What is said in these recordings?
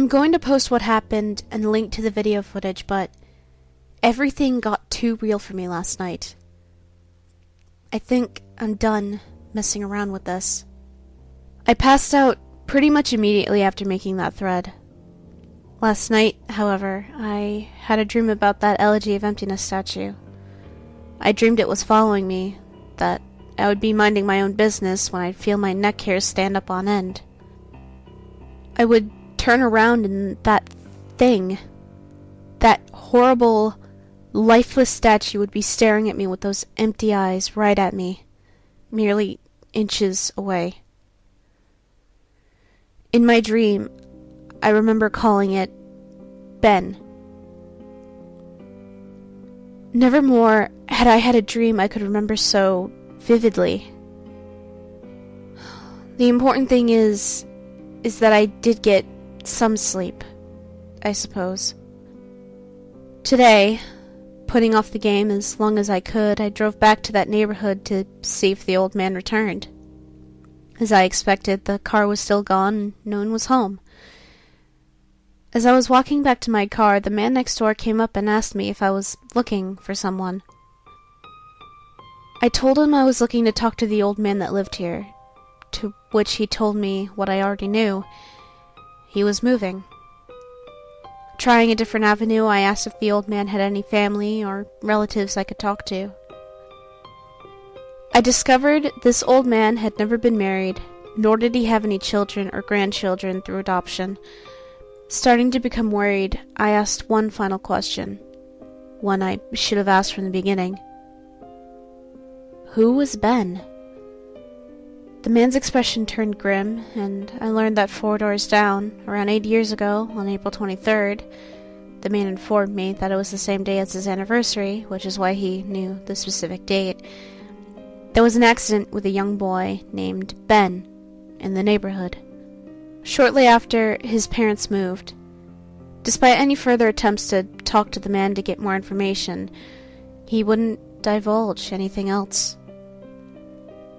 I'm going to post what happened and link to the video footage, but everything got too real for me last night. I think I'm done messing around with this. I passed out pretty much immediately after making that thread. Last night, however, I had a dream about that Elegy of Emptiness statue. I dreamed it was following me, that I would be minding my own business when I'd feel my neck hairs stand up on end. I would turn around and that thing, that horrible, lifeless statue would be staring at me with those empty eyes right at me, merely inches away. In my dream, I remember calling it Ben. Nevermore had I had a dream I could remember so vividly. The important thing is that I did get some sleep, I suppose. Today, putting off the game as long as I could, I drove back to that neighborhood to see if the old man returned. As I expected, the car was still gone and no one was home. As I was walking back to my car, the man next door came up and asked me if I was looking for someone. I told him I was looking to talk to the old man that lived here, to which he told me what I already knew. He was moving. Trying a different avenue, I asked if the old man had any family or relatives I could talk to. I discovered this old man had never been married, nor did he have any children or grandchildren through adoption. Starting to become worried, I asked one final question, one I should have asked from the beginning. Who was Ben? The man's expression turned grim, and I learned that 4 doors down, around 8 years ago, on April 23rd, the man informed me that it was the same day as his anniversary, which is why he knew the specific date. There was an accident with a young boy named Ben in the neighborhood. Shortly after, his parents moved. Despite any further attempts to talk to the man to get more information, he wouldn't divulge anything else.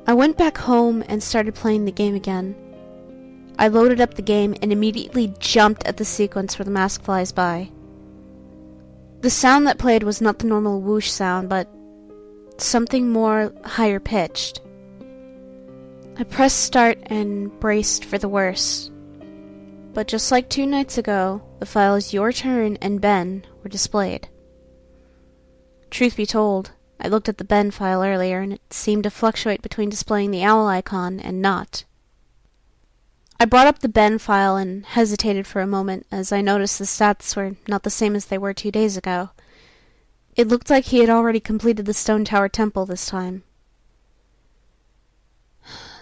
I went back home and started playing the game again. I loaded up the game and immediately jumped at the sequence where the mask flies by. The sound that played was not the normal whoosh sound, but something more higher pitched. I pressed start and braced for the worst. But just like 2 nights ago, the files Your Turn and Ben were displayed. Truth be told, I looked at the Ben file earlier and it seemed to fluctuate between displaying the owl icon and not. I brought up the Ben file and hesitated for a moment as I noticed the stats were not the same as they were 2 days ago. It looked like he had already completed the Stone Tower Temple this time.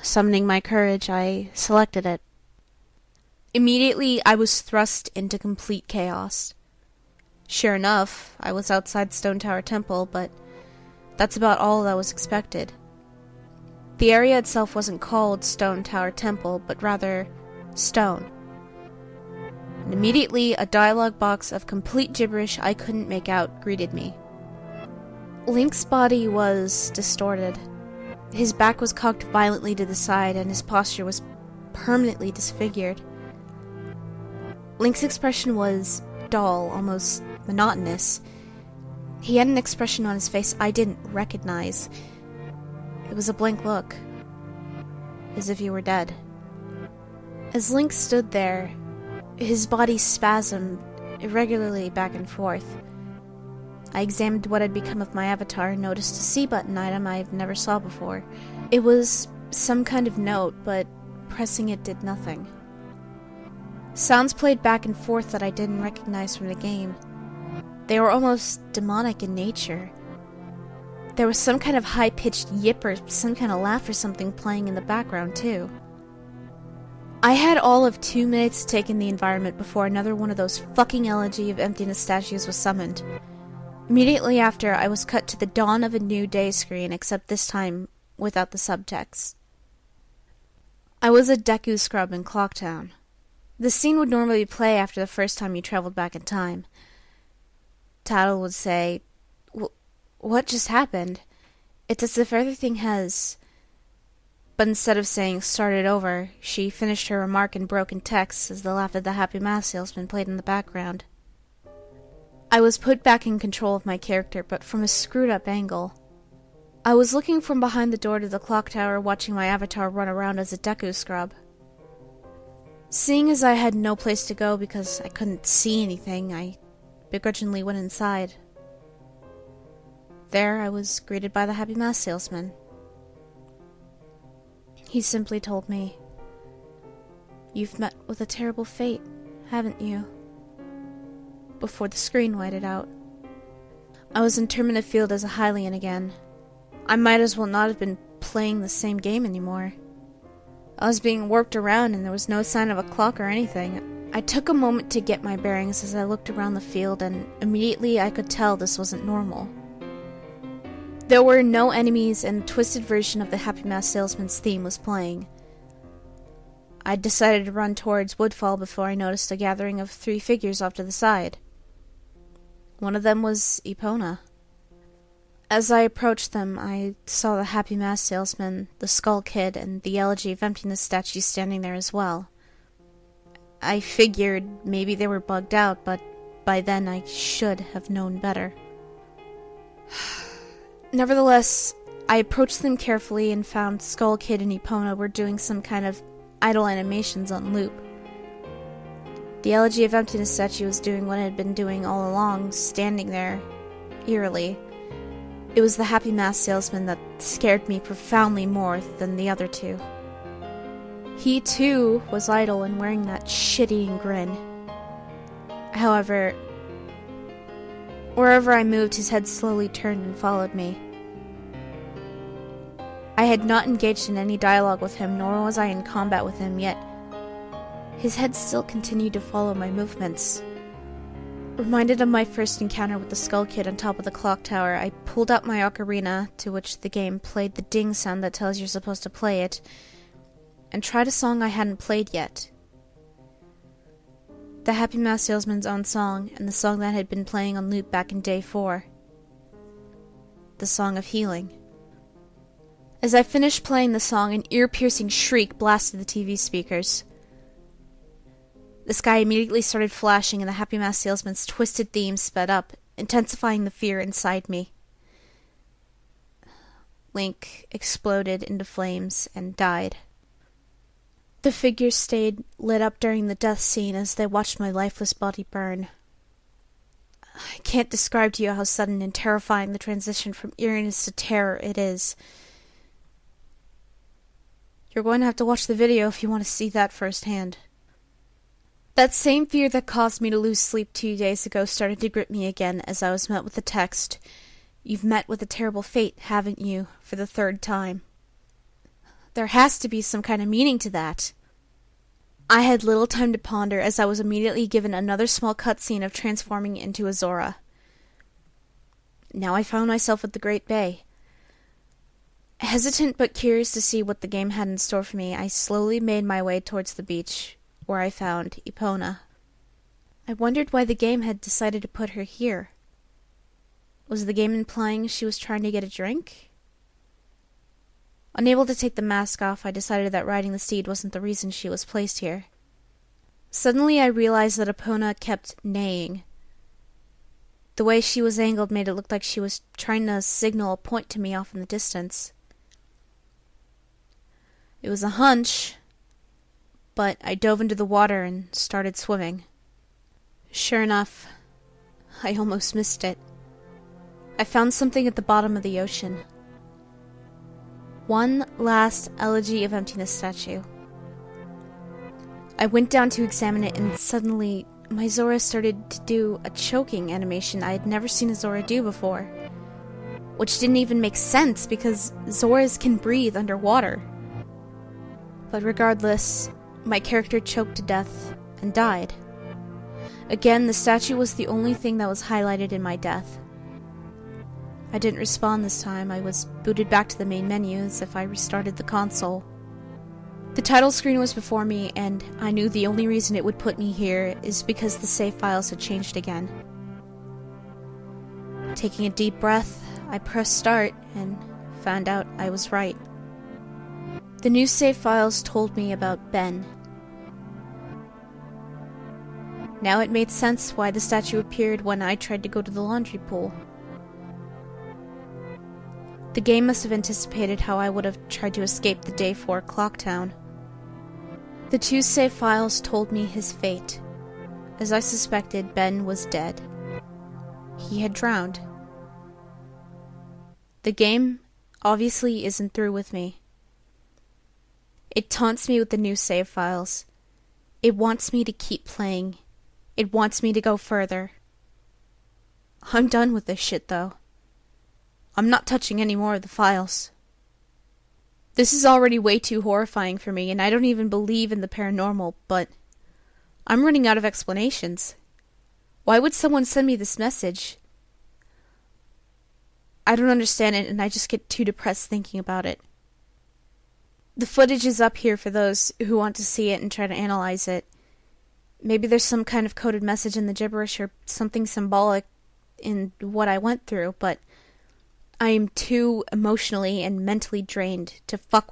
Summoning my courage, I selected it. Immediately, I was thrust into complete chaos. Sure enough, I was outside Stone Tower Temple, but that's about all that was expected. The area itself wasn't called Stone Tower Temple, but rather Stone. And immediately, a dialogue box of complete gibberish I couldn't make out greeted me. Link's body was distorted. His back was cocked violently to the side, and his posture was permanently disfigured. Link's expression was dull, almost monotonous. He had an expression on his face I didn't recognize. It was a blank look, as if he were dead. As Link stood there, his body spasmed irregularly back and forth. I examined what had become of my avatar and noticed a C button item I never saw before. It was some kind of note, but pressing it did nothing. Sounds played back and forth that I didn't recognize from the game. They were almost demonic in nature. There was some kind of high-pitched yip or some kind of laugh or something playing in the background, too. I had all of 2 minutes to take in the environment before another one of those fucking Elegy of Emptiness statues was summoned. Immediately after, I was cut to the Dawn of a New Day screen, except this time without the subtext. I was a Deku scrub in Clocktown. The scene would normally play after the first time you traveled back in time. Tattle would say, "What just happened? It's as if everything has..." But instead of saying, "Start it over," she finished her remark in broken text as the laugh of the Happy Mask Salesman played in the background. I was put back in control of my character, but from a screwed-up angle. I was looking from behind the door to the clock tower, watching my avatar run around as a Deku scrub. Seeing as I had no place to go because I couldn't see anything, I begrudgingly went inside. There, I was greeted by the Happy Mask Salesman. He simply told me, "You've met with a terrible fate, haven't you?" Before the screen whited out. I was in Terminative Field as a Hylian again. I might as well not have been playing the same game anymore. I was being warped around and there was no sign of a clock or anything. I took a moment to get my bearings as I looked around the field, and immediately I could tell this wasn't normal. There were no enemies, and a twisted version of the Happy Mask Salesman's theme was playing. I decided to run towards Woodfall before I noticed a gathering of 3 figures off to the side. One of them was Epona. As I approached them, I saw the Happy Mask Salesman, the Skull Kid, and the Elegy of Emptiness statue standing there as well. I figured maybe they were bugged out, but by then I should have known better. Nevertheless, I approached them carefully and found Skull Kid and Epona were doing some kind of idle animations on loop. The Elegy of Emptiness statue was doing what it had been doing all along, standing there, eerily. It was the Happy Mask Salesman that scared me profoundly more than the other 2. He, too, was idle and wearing that shit-eating grin. However, wherever I moved, his head slowly turned and followed me. I had not engaged in any dialogue with him, nor was I in combat with him, yet his head still continued to follow my movements. Reminded of my first encounter with the Skull Kid on top of the clock tower, I pulled out my ocarina, to which the game played the ding sound that tells you're supposed to play it, and tried a song I hadn't played yet. The Happy Mask Salesman's own song, and the song that had been playing on loop back in Day 4. The Song of Healing. As I finished playing the song, an ear-piercing shriek blasted the TV speakers. The sky immediately started flashing, and the Happy Mask Salesman's twisted theme sped up, intensifying the fear inside me. Link exploded into flames and died. The figures stayed lit up during the death scene as they watched my lifeless body burn. I can't describe to you how sudden and terrifying the transition from eeriness to terror it is. You're going to have to watch the video if you want to see that firsthand. That same fear that caused me to lose sleep 2 days ago started to grip me again as I was met with the text, "You've met with a terrible fate, haven't you?" for the 3rd time. There has to be some kind of meaning to that. I had little time to ponder as I was immediately given another small cutscene of transforming into Azora. Now I found myself at the Great Bay. Hesitant but curious to see what the game had in store for me, I slowly made my way towards the beach, where I found Epona. I wondered why the game had decided to put her here. Was the game implying she was trying to get a drink? Unable to take the mask off, I decided that riding the steed wasn't the reason she was placed here. Suddenly I realized that Epona kept neighing. The way she was angled made it look like she was trying to signal a point to me off in the distance. It was a hunch, but I dove into the water and started swimming. Sure enough, I almost missed it. I found something at the bottom of the ocean. One last Elegy of Emptiness statue. I went down to examine it, and suddenly my Zora started to do a choking animation I had never seen a Zora do before. Which didn't even make sense, because Zoras can breathe underwater. But regardless, my character choked to death and died. Again, the statue was the only thing that was highlighted in my death. I didn't respawn this time. I was booted back to the main menu as if I restarted the console. The title screen was before me, and I knew the only reason it would put me here is because the save files had changed again. Taking a deep breath, I pressed start and found out I was right. The new save files told me about Ben. Now it made sense why the statue appeared when I tried to go to the laundry pool. The game must have anticipated how I would have tried to escape the day 4 clock town. The 2 save files told me his fate. As I suspected, Ben was dead. He had drowned. The game obviously isn't through with me. It taunts me with the new save files. It wants me to keep playing. It wants me to go further. I'm done with this shit, though. I'm not touching any more of the files. This is already way too horrifying for me, and I don't even believe in the paranormal, but I'm running out of explanations. Why would someone send me this message? I don't understand it, and I just get too depressed thinking about it. The footage is up here for those who want to see it and try to analyze it. Maybe there's some kind of coded message in the gibberish or something symbolic in what I went through, but I am too emotionally and mentally drained to fuck with